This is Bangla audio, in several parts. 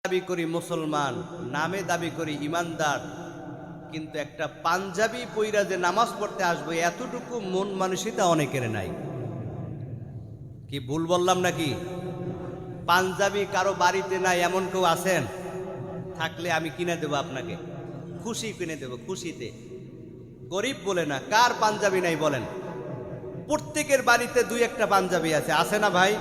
দাবি করি মুসলমান, নামে দাবি করি ইমানদার, কিন্তু একটা পাঞ্জাবি পইরা যে নামাজ পড়তে আসবো এতটুকু মন মানসিকতা অনেকের নাই। কি ভুল বললাম নাকি? পাঞ্জাবি কারো বাড়িতে নাই এমন কেউ আছেন? থাকলে আমি কিনে দেবো আপনাকে, খুশি কিনে দেবো, খুশিতে। গরিব বলে না, কার পাঞ্জাবি নাই বলেন? প্রত্যেকের বাড়িতে দুই একটা পাঞ্জাবি আছে না ভাই?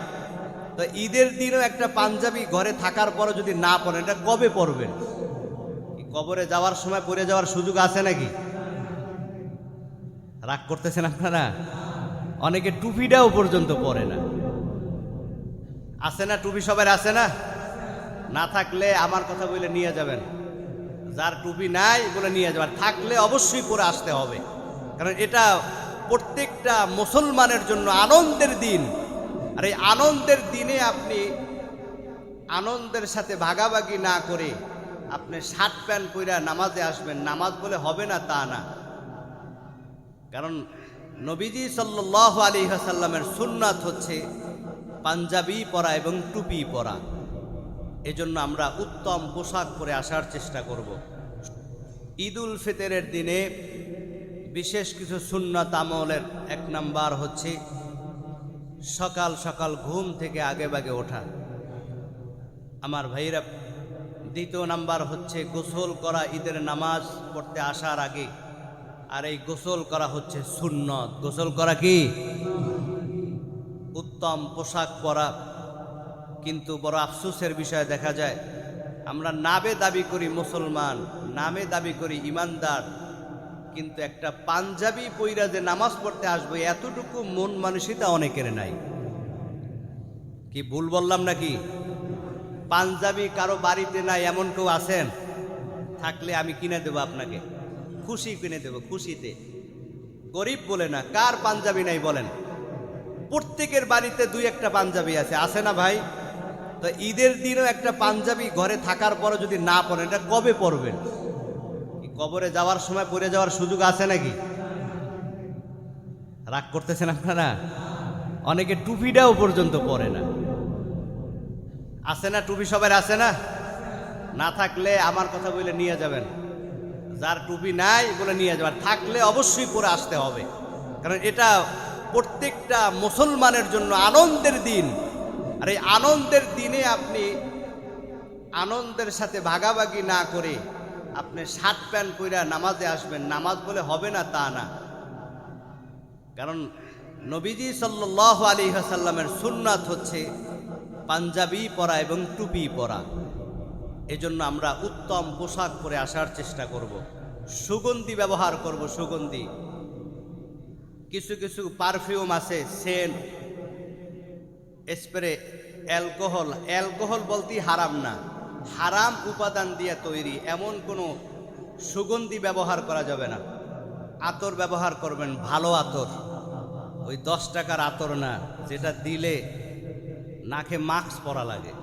তো ঈদের দিনও একটা পাঞ্জাবি ঘরে থাকার পরও যদি না পরেন, এটা কবে পরবেন? কবরে যাওয়ার সময় পরে যাওয়ার সুযোগ আছে নাকি? রাগ করতেছেন আপনারা? অনেকে টুপিটাও পর্যন্ত পরে না। আছে না টুপি? সবার আছে না? না থাকলে আমার কথা বলে নিয়ে যাবেন। যার টুপি নাই বলে নিয়ে যাবেন, থাকলে অবশ্যই পরে আসতে হবে। কারণ এটা প্রত্যেকটা মুসলমানের জন্য আনন্দের দিন। আর এই আনন্দের দিনে আপনি আনন্দের সাথে ভাগাভাগি না করে আপনি শার্ট প্যান্ট পরে নামাজে আসবেন, নামাজ বলে হবে না তা না। কারণ নবীজি সাল্লাল্লাহু আলাইহি ওয়াসাল্লামের সুন্নাত হচ্ছে পাঞ্জাবি পরা এবং টুপি পরা। এজন্য আমরা উত্তম পোশাক পরে আসার চেষ্টা করব। ঈদ উল ফিতরের দিনে বিশেষ কিছু সুন্নাত আমলের এক নাম্বার হচ্ছে সকাল সকাল ঘুম থেকে আগে ভাগে ওঠা, আমার ভাইরা। দ্বিতীয় নাম্বার হচ্ছে গোসল করা ঈদের নামাজ পড়তে আসার আগে। আর এই গোসল করা হচ্ছে সুন্নত। গোসল করা কি? উত্তম পোশাক পরা। কিন্তু বড় আফসোসের বিষয় দেখা যায়, আমরা নামে দাবি করি মুসলমান, নামে দাবি করি ইমানদার, কিন্তু একটা পাঞ্জাবি পইরা যে নামাজ পড়তে আসবো এতটুকু মন মানসিকতা অনেকের নাই। কি ভুল বললাম নাকি? পাঞ্জাবি কারো বাড়িতে নাই এমন কেউ আছেন? থাকলে আমি কিনে দেবো আপনাকে, খুশি কিনে দেবো, খুশিতে। গরিব বলে না, কার পাঞ্জাবি নাই বলেন? প্রত্যেকের বাড়িতে দুই একটা পাঞ্জাবি আছে না ভাই? তো ঈদের দিনও একটা পাঞ্জাবি ঘরে থাকার পরও যদি না পরেন, এটা কবে পরবেন? কবরে যাওয়ার সময় পরে যাওয়ার সুযোগ আছে নাকি? রাগ করতেছেন আপনারা? অনেকে টুপিটাও পর্যন্ত পরে না। আছে না টুপি? সবার আছে না? না থাকলে আমার কথা বলে নিয়ে যাবেন। যার টুপি নাই বলে নিয়ে যাবেন, থাকলে অবশ্যই পরে আসতে হবে। কারণ এটা প্রত্যেকটা মুসলমানের জন্য আনন্দের দিন। আর এই আনন্দের দিনে আপনি আনন্দের সাথে ভাগাভাগি না করে আপনি শার্ট প্যান্ট পরে নামাজে আসবেন, নামাজ বলে হবে না তা না। কারণ নবীজি সাল্লাল্লাহু আলাইহি ওয়াসাল্লামের সুন্নাত হচ্ছে পাঞ্জাবি পরা এবং টুপি পরা। এজন্য আমরা উত্তম পোশাক পরে আসার চেষ্টা করব। সুগন্ধি ব্যবহার করব, সুগন্ধি। কিছু কিছু পারফিউম আছে, সেন্ট, স্প্রে, অ্যালকোহল বলতেই হারাম না, হারাম উপাদান দিয়ে তৈরি এমন কোনো সুগন্ধি ব্যবহার করা যাবে না। আতর ব্যবহার করবেন, ভালো আতর, ওই 10 টাকার আতর না, যেটা দিলে নাকে মাস্ক পরা লাগে।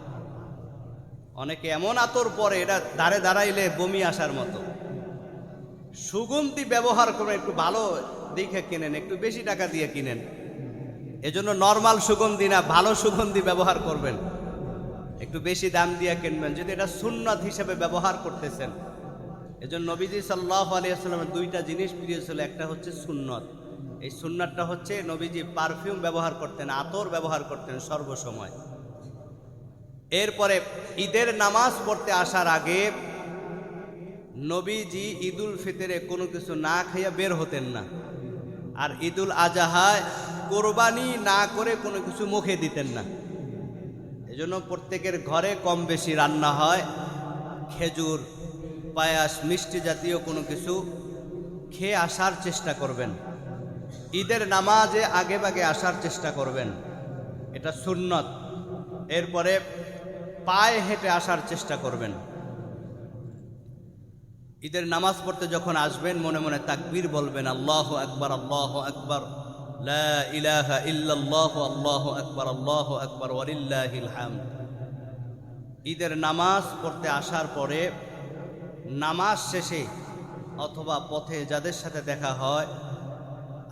অনেকে এমন আতর পরে এটা দাঁড়াইলে বমি আসার মতো। সুগন্ধি ব্যবহার করবেন, একটু ভালো দেখে কিনেন, একটু বেশি টাকা দিয়ে কিনেন। এজন্য নরমাল সুগন্ধি না, ভালো সুগন্ধি ব্যবহার করবেন, একটু বেশি দাম দিয়ে কিনবেন, যদি এটা সুন্নাত হিসেবে ব্যবহার করতেছেন। এজন্য নবীজি সাল্লাল্লাহু আলাইহি ওয়াসাল্লামের দুইটা জিনিস প্রিয় ছিল, একটা হচ্ছে সুন্নত। এই সুন্নাতটা হচ্ছে নবীজি পারফিউম ব্যবহার করতেন, আতর ব্যবহার করতেন সর্বসময়। এরপরে ঈদের নামাজ পড়তে আসার আগে নবীজি ঈদ উল ফিতরে কোনো কিছু না খাইয়া বের হতেন না। আর ঈদ উল আজহায় কোরবানি না করে কোনো কিছু মুখে দিতেন না। এজন্য প্রত্যেকের ঘরে কম বেশি রান্না হয়, খেজুর, পায়াস, মিষ্টি জাতীয় কোনো কিছু খেয়ে আসার চেষ্টা করবেন। ঈদের নামাজে আগে ভাগে আসার চেষ্টা করবেন, এটা সুন্নত। এরপরে পায়ে হেঁটে আসার চেষ্টা করবেন। ঈদের নামাজ পড়তে যখন আসবেন মনে মনে তাকবীর বলবেন, আল্লাহু আকবার, আল্লাহু আকবার, লা ইলাহা ইল্লাল্লাহ, আল্লাহু আকবার, আল্লাহু আকবার, ওয়ালিল্লাহিল হামদ। ঈদের নামাজ পড়তে আসার পরে নামাজ শেষে অথবা পথে যাদের সাথে দেখা হয়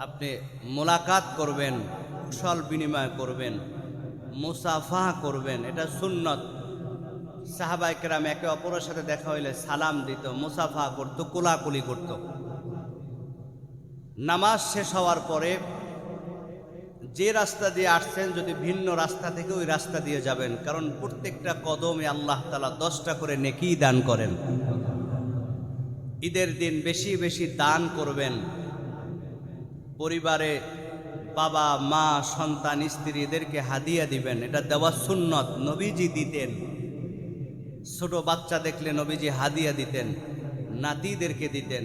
আপনি মোলাকাত করবেন, কুশল বিনিময় করবেন, মুসাফা করবেন, এটা সুন্নত। সাহাবায়ে কেরাম একে অপরের সাথে দেখা হইলে সালাম দিত, মুসাফা করত, কোলাকুলি করত। নামাজ শেষ হওয়ার পরে যে রাস্তা দিয়ে আসছেন যদি ভিন্ন রাস্তা থেকে ওই রাস্তা দিয়ে যাবেন, কারণ প্রত্যেকটা কদমে আল্লাহ তাআলা 10টা করে নেকি দান করেন। ঈদের দিন বেশি বেশি দান করবেন। পরিবারে বাবা মা সন্তান স্ত্রী এদেরকে হাদিয়া দিবেন, এটা দেওয়া সুন্নত। নবীজি দিতেন, ছোট বাচ্চা দেখলে নবীজি হাদিয়া দিতেন, নাতিদেরকে দিতেন।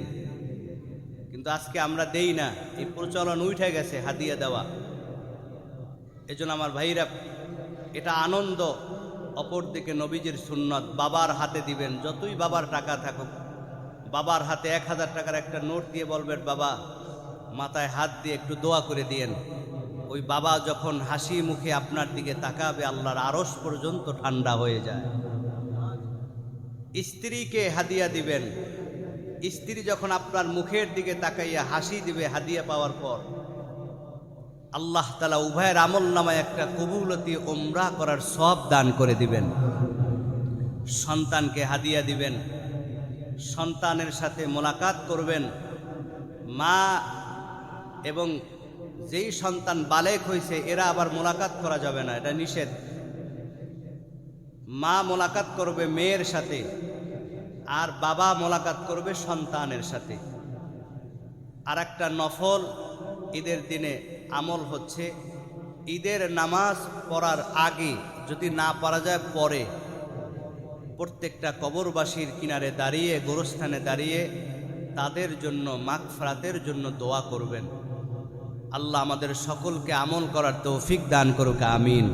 কিন্তু আজকে আমরা দেই না, এই প্রচলন উঠে গেছে হাদিয়া দেওয়া। এজন্য আমার ভাইরা, এটা আনন্দ। অপরদিকে নবীজির সুন্নত, বাবার হাতে দিবেন। যতই বাবার টাকা থাকুক, বাবার হাতে 1000 টাকার একটা নোট দিয়ে বলবেন, বাবা মাথায় হাত দিয়ে একটু দোয়া করে দিয়েন। ওই বাবা যখন হাসি মুখে আপনার দিকে তাকাবে, আল্লাহর আরশ পর্যন্ত ঠান্ডা হয়ে যায়। স্ত্রীকে হাদিয়া দিবেন। স্ত্রী যখন আপনার মুখের দিকে তাকাইয়া হাসি দিবে হাদিয়া পাওয়ার পর, আল্লাহ তাআলা উভয়ের আমল নামায় একটা কবুলতি উমরা করার সওয়াব দান করে দিবেন। সন্তানকে হাদিয়া দিবেন, সন্তানের সাথে মোলাকাত করবেন। মা এবং যেই সন্তান বালেগ হয়েছে এরা আবার মোলাকাত করা যাবে না, এটা নিষেধ। মা মোলাকাত করবে মেয়ের সাথে, আর বাবা মোলাকাত করবে সন্তানের সাথে। আর একটা নফল ঈদের দিনে আমল হচ্ছে, ঈদের নামাজ পড়ার আগে যদি না পারা যায় পরে প্রত্যেকটা কবরবাসীর কিনারে দাঁড়িয়ে, গোরস্থানে দাঁড়িয়ে তাদের জন্য মাগফিরাতের জন্য দোয়া করবেন। আল্লাহ আমাদের সকলকে আমল করার তৌফিক দান করুক, আমিন।